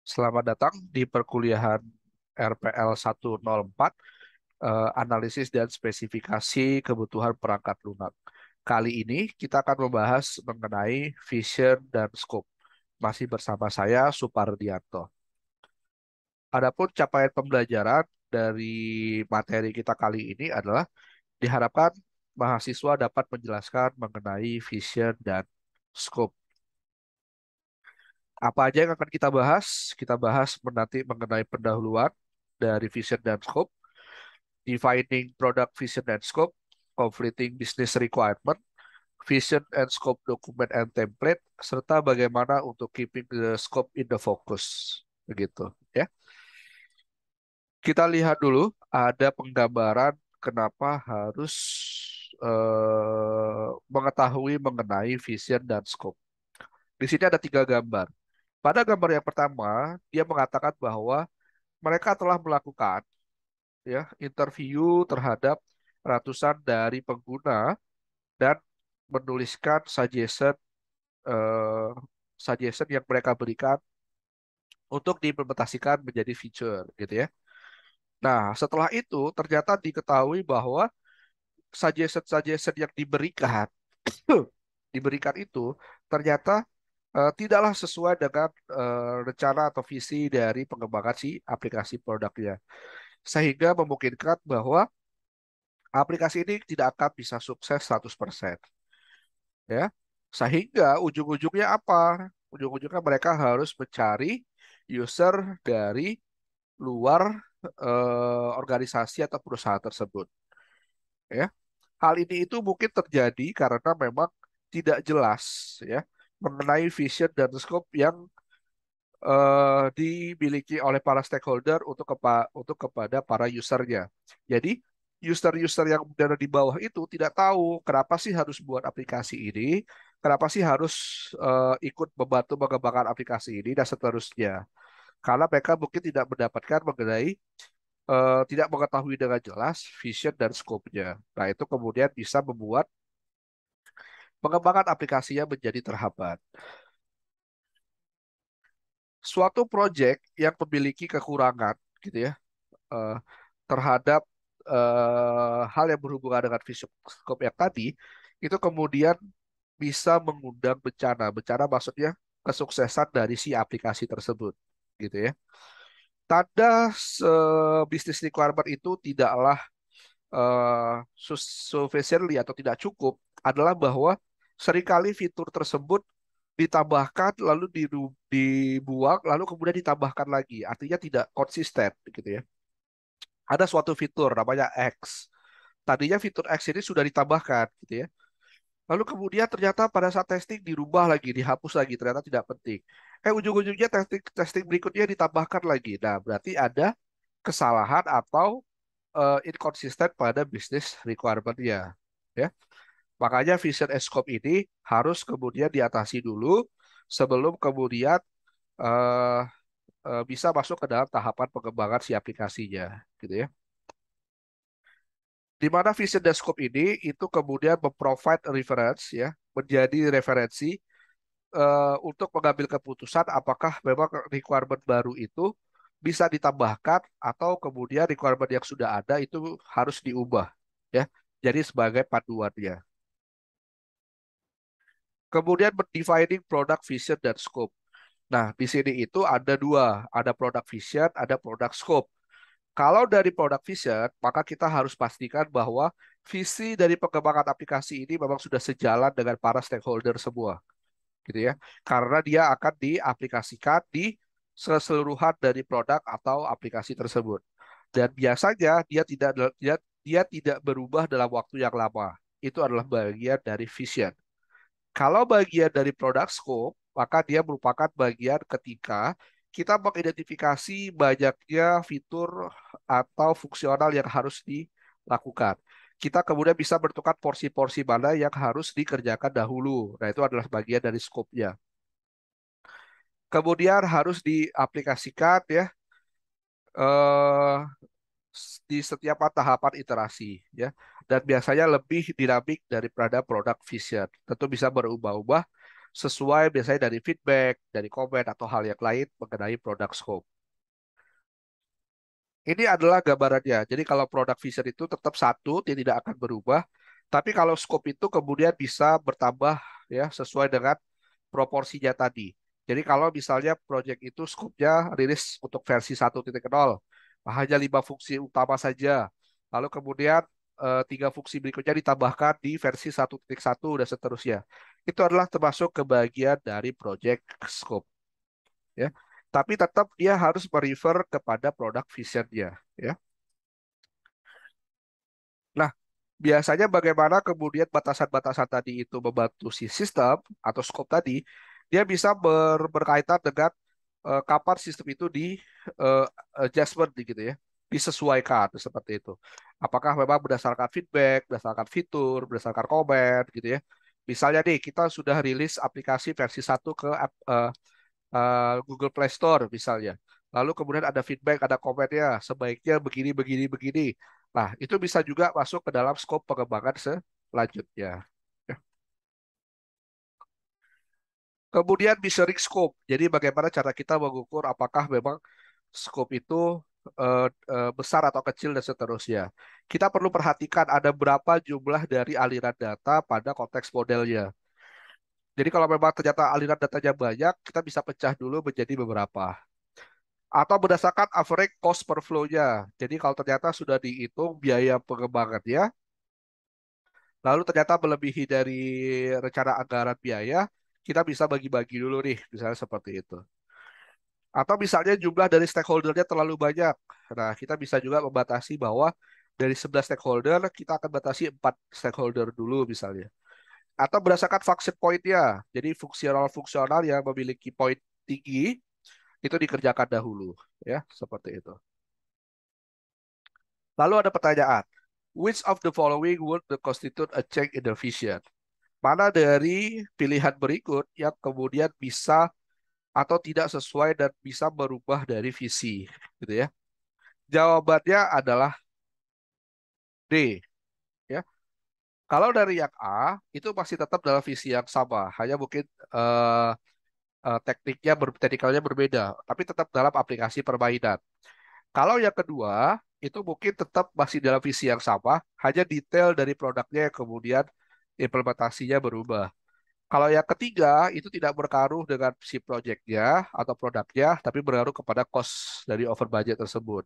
Selamat datang di perkuliahan RPL 104, analisis dan spesifikasi kebutuhan perangkat lunak. Kali ini kita akan membahas mengenai vision dan scope. Masih bersama saya, Supardianto. Adapun capaian pembelajaran dari materi kita kali ini adalah diharapkan mahasiswa dapat menjelaskan mengenai vision dan scope. Apa aja yang akan kita bahas? Kita bahas nanti mengenai pendahuluan dari vision dan scope, defining product vision and scope, completing business requirement, vision and scope document and template, serta bagaimana untuk keeping the scope in the focus. Begitu, ya. Kita lihat dulu ada penggambaran kenapa harus mengetahui mengenai vision dan scope. Di sini ada tiga gambar. Pada gambar yang pertama, dia mengatakan bahwa mereka telah melakukan interview terhadap ratusan dari pengguna dan menuliskan eh, suggestion yang mereka berikan untuk diimplementasikan menjadi feature gitu ya. Nah, setelah itu ternyata diketahui bahwa suggestion-suggestion yang diberikan diberikan itu ternyata tidaklah sesuai dengan rencana atau visi dari pengembangan si aplikasi produknya. Sehingga memungkinkan bahwa aplikasi ini tidak akan bisa sukses 100%. Ya. Sehingga ujung-ujungnya apa? Ujung-ujungnya mereka harus mencari user dari luar organisasi atau perusahaan tersebut. Ya. Hal ini itu mungkin terjadi karena memang tidak jelas ya mengenai vision dan scope yang dimiliki oleh para stakeholder untuk kepada para usernya. Jadi user-user yang berada di bawah itu tidak tahu kenapa sih harus buat aplikasi ini, kenapa sih harus ikut membantu mengembangkan aplikasi ini dan seterusnya. Karena mereka mungkin tidak mendapatkan mengenai tidak mengetahui dengan jelas vision dan scope-nya. Nah, itu kemudian bisa membuat pengembangan aplikasinya menjadi terhambat. Suatu project yang memiliki kekurangan gitu ya eh, terhadap hal yang berhubungan dengan vision scope yang tadi itu kemudian bisa mengundang bencana. Bencana maksudnya kesuksesan dari si aplikasi tersebut gitu ya. Tanda bisnis requirement itu tidaklah sufficiently atau tidak cukup adalah bahwa seringkali fitur tersebut ditambahkan lalu dibuang lalu kemudian ditambahkan lagi. Artinya tidak konsisten gitu ya. Ada suatu fitur namanya X. Tadinya fitur X ini sudah ditambahkan gitu ya. Lalu kemudian ternyata pada saat testing dirubah lagi, dihapus lagi, ternyata tidak penting. Ujung-ujungnya testing testing berikutnya ditambahkan lagi. Nah, berarti ada kesalahan atau inconsistent pada bisnis requirement-nya. Ya. Makanya vision and scope ini harus kemudian diatasi dulu sebelum kemudian eh, bisa masuk ke dalam tahapan pengembangan si aplikasinya, gitu ya. Di mana vision dan scope ini itu kemudian memprovide reference ya, menjadi referensi untuk mengambil keputusan apakah memang requirement baru itu bisa ditambahkan atau kemudian requirement yang sudah ada itu harus diubah ya. Jadi sebagai panduannya. Kemudian defining product vision dan scope. Nah, di sini itu ada dua, ada product vision, ada product scope. Kalau dari product vision, maka kita harus pastikan bahwa visi dari pengembangan aplikasi ini memang sudah sejalan dengan para stakeholder semua, gitu ya. Karena dia akan diaplikasikan di keseluruhan dari produk atau aplikasi tersebut. Dan biasanya dia tidak berubah dalam waktu yang lama. Itu adalah bagian dari vision. Kalau bagian dari product scope, maka dia merupakan bagian ketika kita mengidentifikasi banyaknya fitur atau fungsional yang harus dilakukan. Kita kemudian bisa menentukan porsi-porsi mana yang harus dikerjakan dahulu. Nah, itu adalah bagian dari scope-nya. Kemudian harus diaplikasikan ya eh, di setiap tahapan iterasi ya. Dan biasanya lebih dinamik daripada product vision. Tentu bisa berubah-ubah sesuai biasanya dari feedback, dari komen atau hal yang lain mengenai produk scope. Ini adalah gambarannya. Jadi kalau produk vision itu tetap satu, dia tidak akan berubah. Tapi kalau scope itu kemudian bisa bertambah ya sesuai dengan proporsinya tadi. Jadi kalau misalnya project itu scope-nya rilis untuk versi 1.0, hanya 5 fungsi utama saja. Lalu kemudian 3 fungsi berikutnya ditambahkan di versi 1.1 dan seterusnya. Itu adalah termasuk kebagian dari project scope. Ya. Tapi tetap dia harus merefer kepada produk vision-nya. Ya. Nah, biasanya bagaimana kemudian batasan-batasan tadi itu membantu si sistem atau scope tadi, dia bisa berkaitan dengan kapan sistem itu di eh, adjustment gitu ya, disesuaikan seperti itu. Apakah memang berdasarkan feedback, berdasarkan fitur, berdasarkan komen gitu ya. Misalnya nih, kita sudah rilis aplikasi versi 1 ke Google Play Store misalnya. Lalu kemudian ada feedback, ada komennya, sebaiknya begini, begini, begini. Nah, itu bisa juga masuk ke dalam skop pengembangan selanjutnya. Ya. Kemudian measuring scope. Jadi bagaimana cara kita mengukur apakah memang scope itu besar atau kecil dan seterusnya. Kita perlu perhatikan ada berapa jumlah dari aliran data pada konteks modelnya. Jadi kalau memang ternyata aliran datanya banyak, kita bisa pecah dulu menjadi beberapa. Atau berdasarkan average cost per flow-nya. Jadi kalau ternyata sudah dihitung biaya pengembangannya, lalu ternyata melebihi dari rencana anggaran biaya, kita bisa bagi-bagi dulu nih, misalnya seperti itu. Atau misalnya jumlah dari stakeholder-nya terlalu banyak. Nah, kita bisa juga membatasi bahwa dari 11 stakeholder, kita akan batasi 4 stakeholder dulu misalnya. Atau berdasarkan function point-nya. Jadi fungsional-fungsional yang memiliki poin tinggi, itu dikerjakan dahulu. Ya, seperti itu. Lalu ada pertanyaan, which of the following would constitute a change in the vision? Mana dari pilihan berikut yang kemudian bisa atau tidak sesuai dan bisa berubah dari visi, gitu ya? Jawabannya adalah D, ya. Kalau dari yang A itu masih tetap dalam visi yang sama, hanya mungkin eh, teknikalnya berbeda, tapi tetap dalam aplikasi permainan. Kalau yang kedua, itu mungkin tetap masih dalam visi yang sama, hanya detail dari produknya yang kemudian implementasinya berubah. Kalau yang ketiga, itu tidak berkaruh dengan si projectnya atau produknya, tapi berkaruh kepada cost dari over budget tersebut.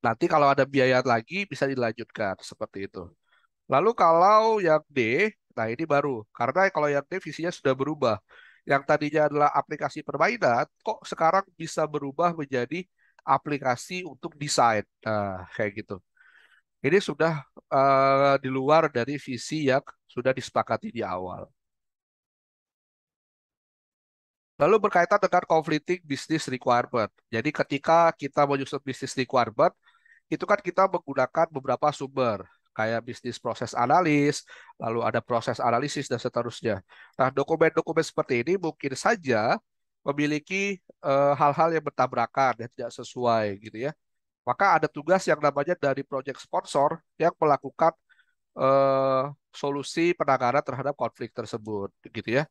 Nanti kalau ada biaya lagi, bisa dilanjutkan, seperti itu. Lalu kalau yang D, nah ini baru. Karena kalau yang D visinya sudah berubah. Yang tadinya adalah aplikasi permainan, kok sekarang bisa berubah menjadi aplikasi untuk desain. Nah, kayak gitu. Ini sudah di luar dari visi yang sudah disepakati di awal. Lalu berkaitan dengan conflicting business requirement. Jadi ketika kita menyusun business requirement, itu kan kita menggunakan beberapa sumber, kayak bisnis proses analis, lalu ada proses analisis, dan seterusnya. Nah, dokumen-dokumen seperti ini mungkin saja memiliki hal-hal yang bertabrakan dan tidak sesuai gitu ya. Maka ada tugas yang namanya dari project sponsor yang melakukan eh, solusi penanganan terhadap konflik tersebut gitu ya.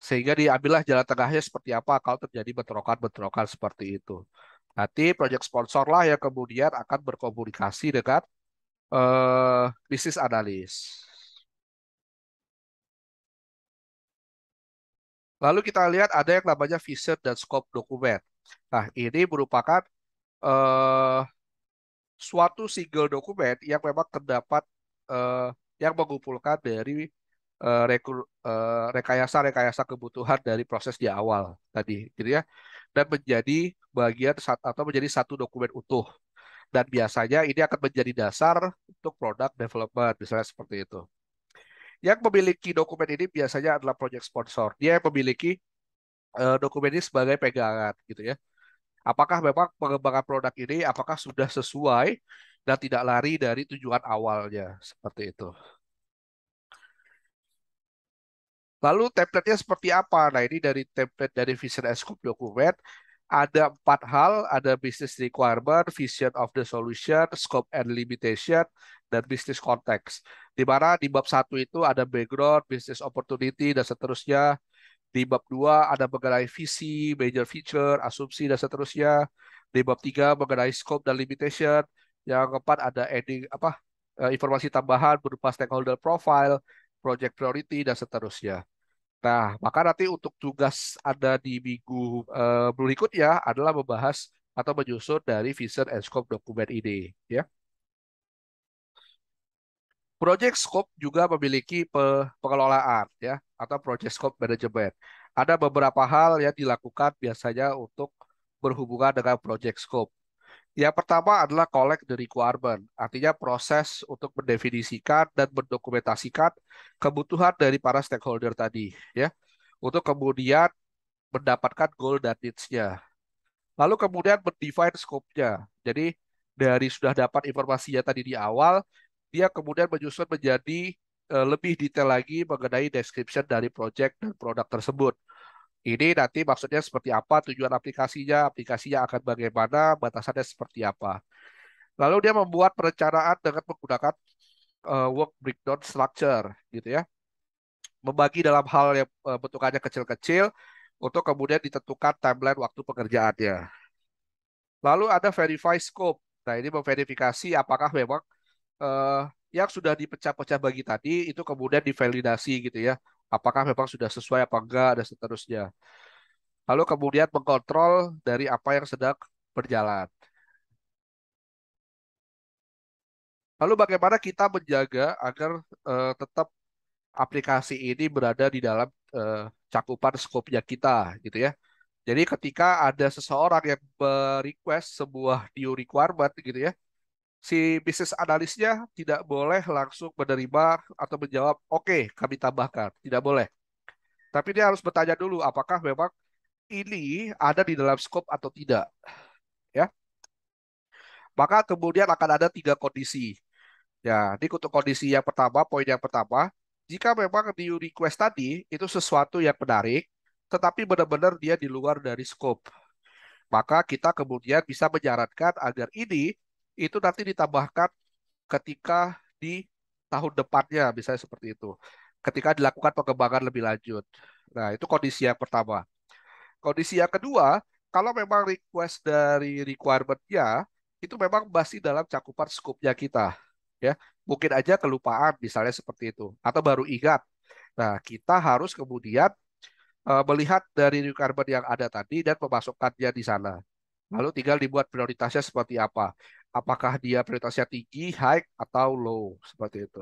Sehingga diambillah jalan tengahnya seperti apa kalau terjadi bentrokan-bentrokan seperti itu. Nanti project sponsor lah yang kemudian akan berkomunikasi dengan bisnis analis. Lalu kita lihat ada yang namanya vision dan scope dokumen. Nah, ini merupakan eh, suatu single dokumen yang memang terdapat eh, yang mengumpulkan dari rekayasa-rekayasa kebutuhan dari proses di awal tadi, gitu ya, dan menjadi atau menjadi satu dokumen utuh. Dan biasanya ini akan menjadi dasar untuk product development, misalnya seperti itu. Yang memiliki dokumen ini biasanya adalah project sponsor. Dia yang memiliki dokumen ini sebagai pegangan, gitu ya. Apakah memang pengembangan produk ini apakah sudah sesuai dan tidak lari dari tujuan awalnya, seperti itu. Lalu template-nya seperti apa? Nah, ini dari template dari Vision and Scope document. Ada 4 hal, ada business requirement, vision of the solution, scope and limitation, dan bisnis konteks. Di mana di bab satu itu ada background, business opportunity, dan seterusnya. Di bab 2 ada mengenai visi, major feature, asumsi, dan seterusnya. Di bab 3 mengenai scope dan limitation. Yang keempat ada adding informasi tambahan berupa stakeholder profile, project priority, dan seterusnya. Nah, maka nanti untuk tugas Anda di minggu berikutnya adalah membahas atau menyusun dari vision and scope dokumen ini. Ya. Project scope juga memiliki pengelolaan ya atau project scope management. Ada beberapa hal yang dilakukan biasanya untuk berhubungan dengan project scope. Yang pertama adalah collect the requirement, artinya proses untuk mendefinisikan dan mendokumentasikan kebutuhan dari para stakeholder tadi ya, untuk kemudian mendapatkan goal dan needs-nya. Lalu kemudian mendefine scope-nya. Jadi dari sudah dapat informasinya tadi di awal, dia kemudian menyusun menjadi lebih detail lagi mengenai description dari project dan produk tersebut. Ini nanti maksudnya seperti apa, tujuan aplikasinya akan bagaimana, batasannya seperti apa. Lalu dia membuat perencanaan dengan menggunakan work breakdown structure, gitu ya. Membagi dalam hal yang bentukannya kecil-kecil untuk kemudian ditentukan timeline waktu pekerjaannya. Lalu ada verify scope. Nah, ini memverifikasi apakah memang eh, yang sudah dipecah-pecah bagi tadi itu kemudian divalidasi gitu ya. Apakah memang sudah sesuai apa enggak dan seterusnya. Lalu kemudian mengkontrol dari apa yang sedang berjalan. Lalu bagaimana kita menjaga agar tetap aplikasi ini berada di dalam cakupan skopnya kita gitu ya. Jadi ketika ada seseorang yang request sebuah new requirement gitu ya, si bisnis analisnya tidak boleh langsung menerima atau menjawab, oke, kami tambahkan. Tidak boleh. Tapi dia harus bertanya dulu, apakah memang ini ada di dalam scope atau tidak. Ya, maka kemudian akan ada tiga kondisi. Ya, ini untuk kondisi yang pertama, poin yang pertama, jika memang di request tadi itu sesuatu yang menarik, tetapi benar-benar dia di luar dari scope, maka kita kemudian bisa menyarankan agar ini itu nanti ditambahkan ketika di tahun depannya, misalnya seperti itu. Ketika dilakukan pengembangan lebih lanjut. Nah, itu kondisi yang pertama. Kondisi yang kedua, kalau memang request dari requirement-nya, itu memang masih dalam cakupan scope-nya kita. Ya, mungkin aja kelupaan, misalnya seperti itu. Atau baru ingat. Nah, kita harus kemudian melihat dari requirement yang ada tadi dan memasukkannya di sana. Lalu tinggal dibuat prioritasnya seperti apa. Apakah dia prioritasnya tinggi, high, atau low. Seperti itu.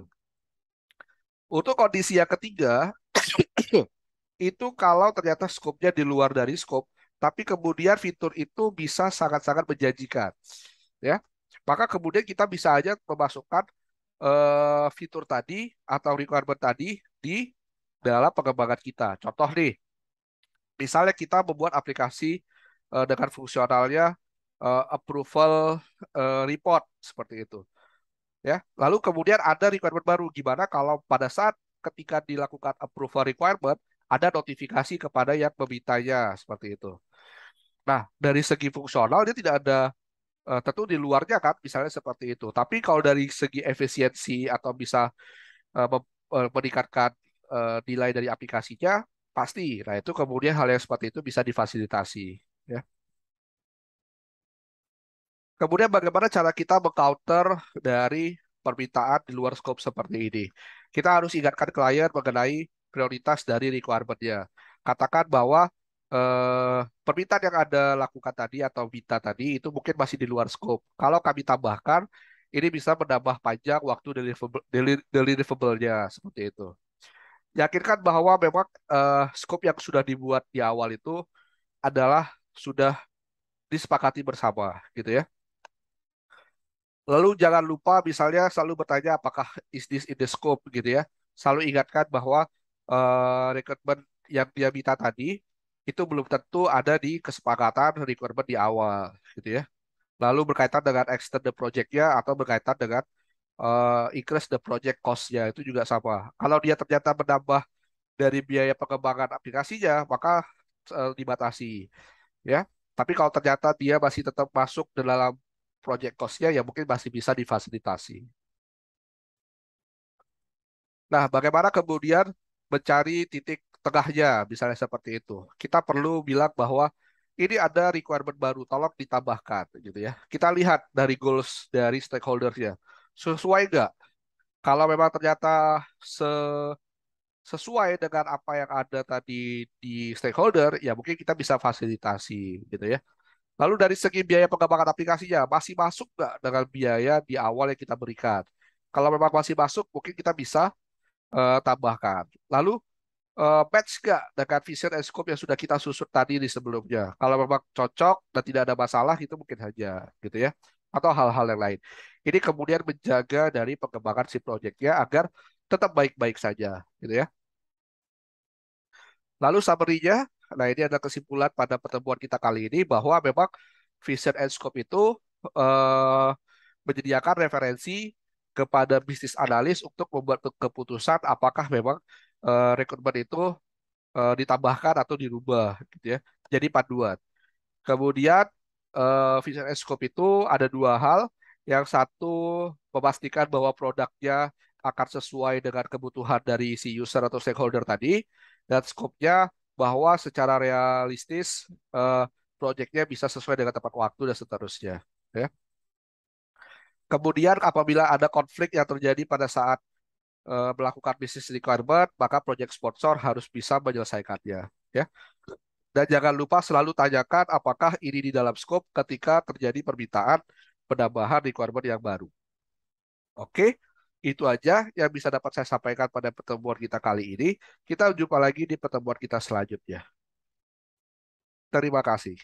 Untuk kondisi yang ketiga, itu kalau ternyata skopnya di luar dari skop, tapi kemudian fitur itu bisa sangat-sangat menjanjikan. Ya, maka kemudian kita bisa aja memasukkan fitur tadi atau requirement tadi di dalam pengembangan kita. Contoh nih, misalnya kita membuat aplikasi dengan fungsionalnya approval report seperti itu. Ya, lalu kemudian ada requirement baru. Gimana kalau pada saat ketika dilakukan approval requirement ada notifikasi kepada yang memintanya seperti itu. Nah, dari segi fungsional dia tidak ada tentu di luarnya kan, misalnya seperti itu. Tapi kalau dari segi efisiensi atau bisa meningkatkan nilai dari aplikasinya, pasti. Nah, itu kemudian hal yang seperti itu bisa difasilitasi. Ya. Kemudian bagaimana cara kita meng-counter dari permintaan di luar scope seperti ini? Kita harus ingatkan klien mengenai prioritas dari requirement-nya. Katakan bahwa permintaan yang Anda lakukan tadi atau minta tadi itu mungkin masih di luar scope. Kalau kami tambahkan, ini bisa menambah panjang waktu deliverable-nya seperti itu. Yakinkan bahwa memang scope yang sudah dibuat di awal itu adalah sudah disepakati bersama, gitu ya. Lalu jangan lupa misalnya selalu bertanya apakah is this in the scope gitu ya. Selalu ingatkan bahwa requirement yang dia minta tadi itu belum tentu ada di kesepakatan requirement di awal gitu ya. Lalu berkaitan dengan extend the project-nya atau berkaitan dengan increase the project cost-nya itu juga sama. Kalau dia ternyata menambah dari biaya pengembangan aplikasinya maka dibatasi ya. Tapi kalau ternyata dia masih tetap masuk dalam project cost-nya ya mungkin masih bisa difasilitasi. Nah, bagaimana kemudian mencari titik tengahnya, misalnya seperti itu. Kita perlu bilang bahwa ini ada requirement baru, tolong ditambahkan, gitu ya. Kita lihat dari goals dari stakeholder-nya. Sesuai nggak? Kalau memang ternyata sesuai dengan apa yang ada tadi di stakeholder, ya mungkin kita bisa fasilitasi, gitu ya. Lalu dari segi biaya pengembangan aplikasinya, masih masuk nggak dengan biaya di awal yang kita berikan? Kalau memang masih masuk, mungkin kita bisa tambahkan. Lalu match nggak dengan vision and scope yang sudah kita susun tadi di sebelumnya? Kalau memang cocok dan tidak ada masalah, itu mungkin saja, gitu ya. Atau hal-hal yang lain. Ini kemudian menjaga dari pengembangan si proyeknya agar tetap baik-baik saja, gitu ya. Lalu summary-nya, nah ini ada kesimpulan pada pertemuan kita kali ini bahwa memang vision and scope itu eh, menyediakan referensi kepada bisnis analis untuk membuat keputusan apakah memang rekrutmen itu ditambahkan atau dirubah, gitu ya. Jadi panduan. Kemudian vision and scope itu ada dua hal. Yang satu memastikan bahwa produknya akan sesuai dengan kebutuhan dari si user atau stakeholder tadi, dan scope-nya bahwa secara realistis proyeknya bisa sesuai dengan tepat waktu dan seterusnya. Ya. Kemudian apabila ada konflik yang terjadi pada saat melakukan business requirement, maka project sponsor harus bisa menyelesaikannya. Ya. Dan jangan lupa selalu tanyakan apakah ini di dalam scope ketika terjadi permintaan penambahan requirement yang baru. Oke, itu aja yang bisa dapat saya sampaikan pada pertemuan kita kali ini. Kita jumpa lagi di pertemuan kita selanjutnya. Terima kasih.